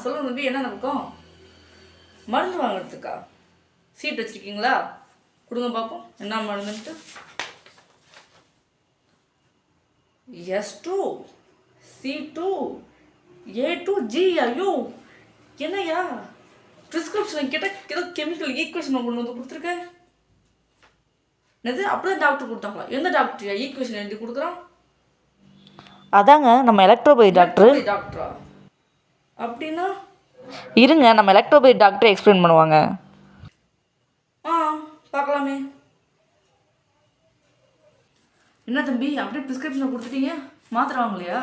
சொல்லுங்க தம்பி, என்ன நடக்கும்? மருந்து வாங்குறதுக்கா? சீட் வச்சுருக்கீங்களா? கொடுங்க பார்ப்போம் என்ன மருந்துன்ட்டு. S2 C2 A2 G. ஐயோ என்னையா ப்ரிஸ்கிரிப்ஷன் கேட்டால் ஏதோ கெமிக்கல் ஈக்குவேஷன் கொண்டு வந்து கொடுத்துருக்க. என்னது அப்படியே டாக்டர் கொடுத்தாங்களா? எந்த டாக்டர் ஈக்குவேஷன் எழுதி கொடுக்குறான்? அதாங்க நம்ம எலக்ட்ரோபதி டாக்டர். டாக்டரா? அப்படின்னா இருங்க, நம்ம எலக்ட்ரோபதி டாக்டர் எக்ஸ்பிளைன் பண்ணுவாங்க. பார்க்கலாமே. என்ன தம்பி அப்படியே ப்ரிஸ்கிரிப்ஷனை கொடுத்துட்டீங்க, மாத்திரை வாங்கலையா?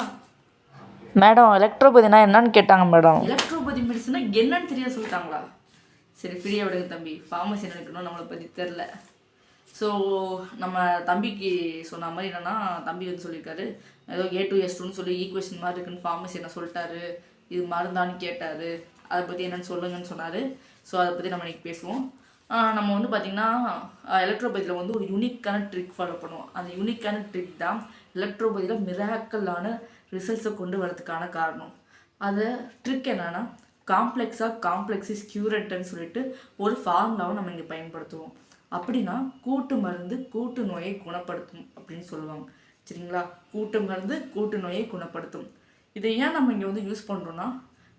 மேடம் எலக்ட்ரோபதினா என்னன்னு கேட்டாங்க மேடம். எலக்ட்ரோபதி மெடிசனா என்னன்னு தெரியாது சொல்லிட்டாங்களா? சரி ஃப்ரீயாக விடுங்க தம்பி, ஃபார்மசி நினைக்கணும், நம்மளை பற்றி தெரில. ஸோ நம்ம தம்பிக்கு சொன்ன மாதிரி என்னென்னா, தம்பி வந்து சொல்லியிருக்காரு ஏதோ A2 S2ன்னு சொல்லி ஈக்குவேஷன் மாதிரி இருக்குன்னு ஃபார்மசி என்ன சொல்லிட்டாரு. இது மருந்தான்னு கேட்டார், அதை பற்றி என்னென்னு சொல்லுங்கன்னு சொன்னார். ஸோ அதை பற்றி நம்ம இன்றைக்கி பேசுவோம். நம்ம வந்து பார்த்திங்கன்னா எலக்ட்ரோபதியில் வந்து ஒரு யூனிக்கான ட்ரிக் ஃபாலோ பண்ணுவோம். அந்த யூனிக்கான ட்ரிக் தான் எலக்ட்ரோபதியில் மிராக்கலான ரிசல்ட்ஸை கொண்டு வரதுக்கான காரணம். அது ட்ரிக் என்னென்னா, காம்ப்ளெக்ஸிஸ் கியூரண்ட்னு சொல்லிட்டு ஒரு ஃபார்முலாவை நம்ம இங்கே பயன்படுத்துவோம். அப்படின்னா கூட்டு மருந்து கூட்டு நோயை குணப்படுத்தும் அப்படின்னு சொல்லுவாங்க. சரிங்களா? கூட்டு மருந்து கூட்டு நோயை குணப்படுத்தும். இதை ஏன் நம்ம இங்கே வந்து யூஸ் பண்ணுறோன்னா,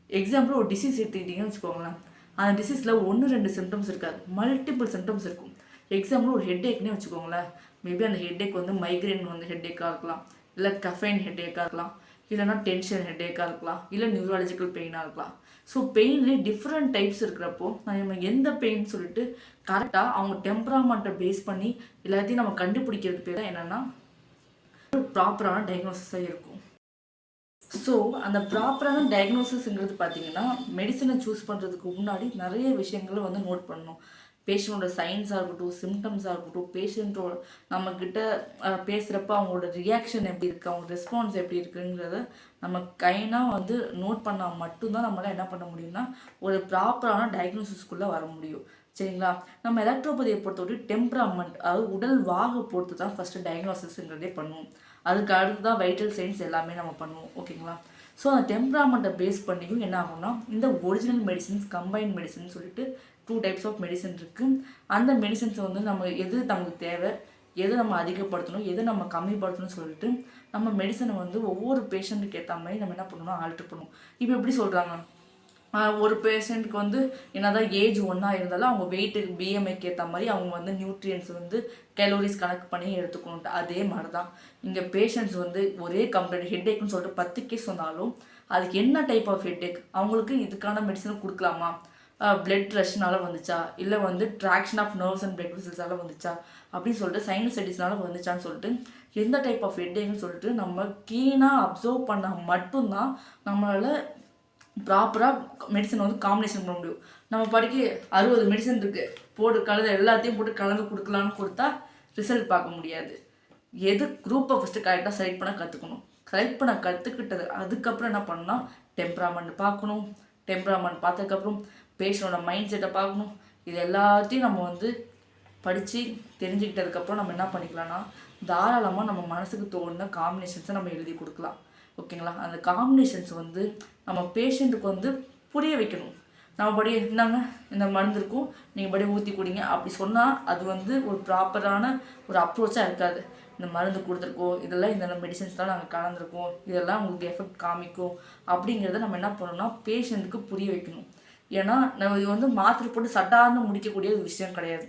எக்ஸாம்பிள் ஒரு டிசீஸ் எடுத்துக்கிட்டிங்கன்னு வச்சுக்கோங்களேன். அந்த டிசீஸில் 1-2 சிம்டம்ஸ் இருக்காது, மல்டிபிள் சிம்டம்ஸ் இருக்கும். எக்ஸாம்பிள் ஒரு ஹெட்ஏக்னே வச்சுக்கோங்களேன். மேபி அந்த ஹெட்ஏக் வந்து மைக்ரேன் வந்து ஹெட்ஏக்காக இருக்கலாம், இல்லை கஃபைன் ஹெட்ஏக்காக இருக்கலாம், இல்லைனா டென்ஷன் ஹெட்ஏக்காக இருக்கலாம், இல்லை நியூராலஜிக்கல் பெயினாக இருக்கலாம். ஸோ பெயின்லேயே டிஃப்ரெண்ட் டைப்ஸ் இருக்கிறப்போ நம்ம எந்த பெயின் சொல்லிட்டு கரெக்டாக அவங்க டெம்பராமெண்ட்டை பேஸ் பண்ணி எல்லாத்தையும் நம்ம கண்டுபிடிக்கிறது பேர் தான் என்னென்னா ஒரு ப்ராப்பரான டயக்னோசிஸாக இருக்கும். ஸோ அந்த ப்ராப்பரான டயக்னோசிஸ்ங்கிறது பார்த்தீங்கன்னா, மெடிசனை சூஸ் பண்ணுறதுக்கு முன்னாடி நிறைய விஷயங்களை வந்து நோட் பண்ணணும். பேஷண்ட்டோட சைன்ஸாக இருக்கட்டும், சிம்டம்ஸாக இருக்கட்டும், பேஷண்ட்டோட நம்மக்கிட்ட பேசுகிறப்ப அவங்களோட ரியாக்ஷன் எப்படி இருக்குது, அவங்க ரெஸ்பான்ஸ் எப்படி இருக்குங்கிறத நம்ம கைனாக வந்து நோட் பண்ணால் மட்டும்தான் நம்மளால் என்ன பண்ண முடியும்னா ஒரு ப்ராப்பரான டயக்னோசிஸ்க்குள்ளே வர முடியும். சரிங்களா? நம்ம எலக்ட்ரோபதியை பொறுத்தவரை டெம்பராமெண்ட், அதாவது உடல் வாகை பொறுத்து தான் ஃபஸ்ட்டு டயக்னோசிஸ்ங்கிறதே பண்ணுவோம். அதுக்கு அடுத்து தான் வைட்டல் சைன்ஸ் எல்லாமே நம்ம பண்ணுவோம். ஓகேங்களா? ஸோ அந்த டெம்பராமெண்ட்டை பேஸ் பண்ணியும் என்ன ஆகும்னா, இந்த ஒரிஜினல் மெடிசின்ஸ், கம்பைன்ட் மெடிசின் சொல்லிட்டு 2 டைப்ஸ் ஆஃப் மெடிசன் இருக்குது. அந்த மெடிசன்ஸை வந்து நம்ம எது நமக்கு தேவை, எது நம்ம அதிகப்படுத்தணும், எது நம்ம கம்மிப்படுத்தணும்னு சொல்லிட்டு நம்ம மெடிசனை வந்து ஒவ்வொரு பேஷண்ட்டுக்கு ஏற்ற மாதிரி நம்ம என்ன பண்ணணும்னா ஆல்ட்ரு பண்ணுவோம். இப்போ எப்படி சொல்கிறாங்க, ஒரு பேஷண்ட்டுக்கு வந்து என்னதான் ஏஜ் ஒன்றா இருந்தாலும் அவங்க வெயிட்டுக்கு பிஎம்ஐக்கு ஏற்ற மாதிரி அவங்க வந்து நியூட்ரியன்ஸ் வந்து கேலோரிஸ் கணக்கு பண்ணி எடுத்துக்கணுன்ட்டு, அதே மாதிரி தான் இங்கே பேஷண்ட்ஸ் வந்து ஒரே கம்ப்ளைண்ட் ஹெட்ஏக்குன்னு சொல்லிட்டு 10 கேஸ் சொன்னாலும் அதுக்கு என்ன டைப் ஆஃப் ஹெட்ஏக், அவங்களுக்கு இதுக்கான மெடிசனை கொடுக்கலாமா, பிளட் ரஷ்னால வந்துச்சா, இல்லை வந்து traction of nerves and blood வெசல்ஸால் வந்துச்சா அப்படின்னு சொல்லிட்டு சைனசைட்டிஸ்னால வந்துச்சான்னு சொல்லிட்டு எந்த டைப் ஆஃப் ஹெட்ஏக்னு சொல்லிட்டு நம்ம கீனாக அப்சர்வ் பண்ணால் மட்டும்தான் நம்மளால் ப்ராப்பராக மெடிசன் வந்து காம்பினேஷன் பண்ண முடியும். நம்ம படிக்க 60 மெடிசன் இருக்குது, கலந்து எல்லாத்தையும் போட்டு கலந்து கொடுக்கலான்னு கொடுத்தா ரிசல்ட் பார்க்க முடியாது. எது குரூப்பை ஃபஸ்ட்டு கரெக்டாக செலக்ட் பண்ண கற்றுக்கணும். செலக்ட் பண்ண கற்றுக்கிட்டது அதுக்கப்புறம் என்ன பண்ணணும்னா டெம்பராமெண்ட் பார்க்கணும். டெம்பராமெண்ட் பார்த்ததுக்கப்புறம் பேஷண்டோட மைண்ட் செட்டை பார்க்கணும். இது எல்லாத்தையும் நம்ம வந்து படித்து தெரிஞ்சுக்கிட்டதுக்கப்புறம் நம்ம என்ன பண்ணிக்கலாம்னா தாராளமாக நம்ம மனசுக்கு தோணுன காம்பினேஷன்ஸை நம்ம எழுதி கொடுக்கலாம். ஓகேங்களா? அந்த காம்பினேஷன்ஸ் வந்து நம்ம பேஷண்ட்டுக்கு வந்து புரிய வைக்கணும். நம்ம படி இருந்தாங்க இந்த மருந்து இருக்கும், நீங்கள் படி ஊற்றி குடிங்க அப்படி சொன்னால் அது வந்து ஒரு ப்ராப்பரான ஒரு அப்ரோச்சாக இருக்காது. இந்த மருந்து கொடுத்துருக்கோம், இதெல்லாம் இந்த மெடிசன்ஸ்லாம் நாங்கள் கலந்துருக்கோம், இதெல்லாம் உங்களுக்கு எஃபெக்ட் காமிக்கும் அப்படிங்கிறத நம்ம என்ன பண்ணணும்னா பேஷண்ட்டுக்கு புரிய வைக்கணும். ஏன்னா நம்ம இது வந்து மாத்திரை போட்டு சட்டார்னு முடிக்கக்கூடிய ஒரு விஷயம் கிடையாது.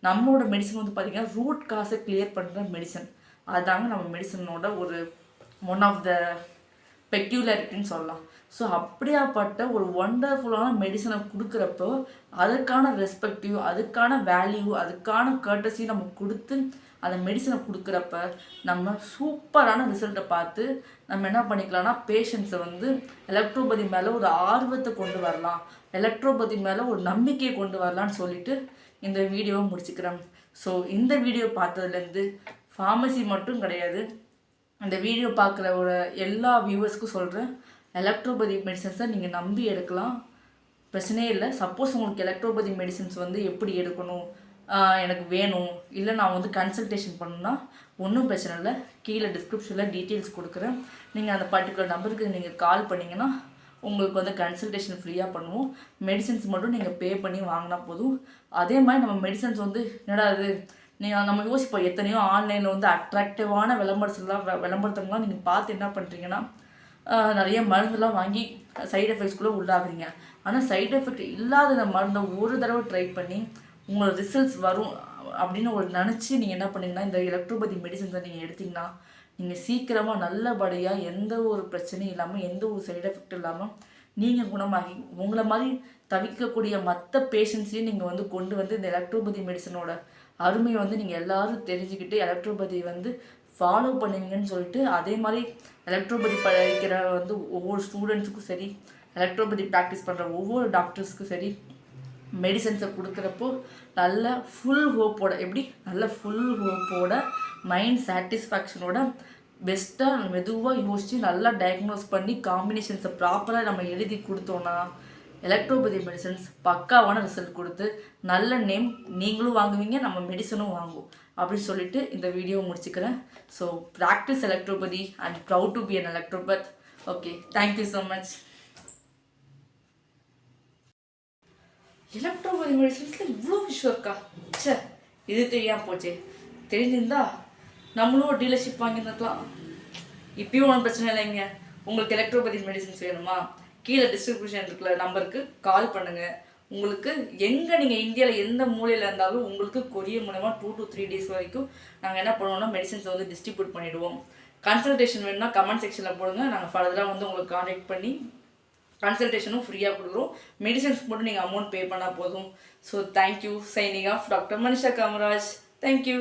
நம்மளோட மெடிசன் வந்து பார்த்திங்கன்னா ரூட் காசை கிளியர் பண்ணுற மெடிசன். அதுதாங்க நம்ம மெடிசனோட ஒரு ஒன் ஆஃப் த பெக்யூலாரிட்டின்னு சொல்லலாம். ஸோ அப்படியாப்பட்ட ஒரு ஒண்டர்ஃபுல்லான மெடிசனை கொடுக்குறப்போ அதுக்கான ரெஸ்பெக்டிவ், அதுக்கான வேல்யூ, அதுக்கான கர்ட்டசி நம்ம கொடுத்து அந்த மெடிசனை கொடுக்குறப்ப நம்ம சூப்பரான ரிசல்ட்டை பார்த்து நம்ம என்ன பண்ணிக்கலாம்னா பேஷண்ட்ஸை வந்து எலக்ட்ரோபதி மேலே ஒரு ஆர்வத்தை கொண்டு வரலாம், எலக்ட்ரோபதி மேலே ஒரு நம்பிக்கையை கொண்டு வரலான்னு சொல்லிட்டு இந்த வீடியோவை முடிச்சுக்கிறேன். ஸோ இந்த வீடியோ பார்த்ததுலேருந்து ஃபார்மசி மட்டும் கிடையாது, அந்த வீடியோ பார்க்குற ஒரு எல்லா வியூவர்ஸ்க்கும் சொல்கிறேன், எலக்ட்ரோபதி மெடிசன்ஸை நீங்கள் நம்பி எடுக்கலாம், பிரச்சனையே இல்லை. சப்போஸ் உங்களுக்கு எலக்ட்ரோபதி மெடிசன்ஸ் வந்து எப்படி எடுக்கணும், எனக்கு வேணும், இல்லை நான் வந்து கன்சல்டேஷன் பண்ணணுன்னா ஒன்றும் பிரச்சனை இல்லை, கீழே டிஸ்கிரிப்ஷனில் டீட்டெயில்ஸ் கொடுக்குறேன். நீங்கள் அந்த பர்டிகுலர் நம்பருக்கு நீங்கள் கால் பண்ணிங்கன்னா உங்களுக்கு வந்து கன்சல்டேஷன் ஃப்ரீயாக பண்ணுவோம். மெடிசன்ஸ் மட்டும் நீங்கள் பே பண்ணி வாங்கினா போதும். அதே மாதிரி நம்ம மெடிசன்ஸ் வந்து என்னடா இது நம்ம யோசிப்போம், எத்தனையோ ஆன்லைனில் வந்து அட்ராக்டிவான விளம்பரத்தெல்லாம் நீங்கள் பார்த்து என்ன பண்ணுறீங்கன்னா நிறைய மருந்துலாம் வாங்கி சைடு எஃபெக்ட்ஸ்குள்ளே உள்ளாகுறீங்க. ஆனால் சைடு எஃபெக்ட் இல்லாத மருந்தை ஒரு தடவை ட்ரை பண்ணி உங்களோட ரிசல்ட்ஸ் வரும் அப்படின்னு நினச்சி நீங்கள் என்ன பண்ணீங்கன்னா இந்த எலக்ட்ரோபதி மெடிசன்ஸை நீங்கள் எடுத்திங்கன்னா நீங்கள் சீக்கிரமாக நல்லபடியாக எந்த ஒரு பிரச்சனையும் இல்லாமல் எந்த ஒரு சைடு எஃபெக்ட் இல்லாமல் நீங்கள் குணமாகி உங்களை மாதிரி தவிக்கக்கூடிய மற்ற பேஷண்ட்ஸையும் நீங்கள் வந்து கொண்டு வந்து இந்த எலக்ட்ரோபதி மெடிசனோட அருமையை வந்து நீங்கள் எல்லோரும் தெரிஞ்சுக்கிட்டு எலக்ட்ரோபதி வந்து ஃபாலோ பண்ணுவீங்கன்னு சொல்லிட்டு, அதே மாதிரி எலக்ட்ரோபதி படிக்கிற வந்து ஒவ்வொரு ஸ்டூடெண்ட்ஸுக்கும் சரி, எலக்ட்ரோபதி ப்ராக்டிஸ் பண்ணுற ஒவ்வொரு டாக்டர்ஸ்க்கும் சரி மெடிசன்ஸை கொடுக்குறப்போ நல்ல ஃபுல் ஹோப்போட நல்ல ஃபுல் ஹோப்போட மைண்ட் சாட்டிஸ்ஃபேக்ஷனோட பெஸ்ட்டாக மெதுவாக யோசித்து நல்லா டயக்னோஸ் பண்ணி காம்பினேஷன்ஸை ப்ராப்பராக நம்ம எழுதி கொடுத்தோன்னா எலக்ட்ரோபதி மெடிசன்ஸ் பக்காவான ரிசல்ட் கொடுத்து நல்ல நேம் நீங்களும் வாங்குவீங்க, நம்ம மெடிசனும் வாங்குவோம் அப்படின்னு சொல்லிட்டு இந்த வீடியோ முடிச்சுக்கிறேன். So practise electropathy and proud to be an electropath. Okay, thank you so much. Electropathy மெடிசன்ஸில் இவ்வளோ விஷயம் இருக்கா? சே, இது தெரியாமல் போச்சே. தெரிஞ்சிருந்தா நம்மளும் ஒரு டீலர்ஷிப் வாங்கியிருந்துக்கலாம். இப்பயும் ஒன்றும் பிரச்சனை இல்லைங்க. உங்களுக்கு எலக்ட்ரோபதி மெடிசன்ஸ் வேணுமா? கீழே டிஸ்ட்ரிபியூஷன் இருக்கிற நம்பருக்கு கால் பண்ணுங்கள். உங்களுக்கு எங்கே நீங்கள் இந்தியாவில் எந்த மூலையில் இருந்தாலும் உங்களுக்கு கொரியர் மூலமா 2 to 3 days வரைக்கும் நாங்கள் என்ன பண்ணுவோம்னா மெடிசன்ஸை வந்து டிஸ்ட்ரிபியூட் பண்ணிவிடுவோம். கன்சல்டேஷன் வேணும்னா கமெண்ட் செக்ஷனில் போடுங்க. நாங்கள் ஃபர்தராக வந்து உங்களுக்கு கான்டாக்ட் பண்ணி கன்சல்டேஷனும் ஃப்ரீயாக கொடுக்குறோம். மெடிசன்ஸ் மட்டும் நீங்கள் அமௌண்ட் பே பண்ணால் போதும். So thank you. Signing off doctor Manisha Kamaraj. Thank you.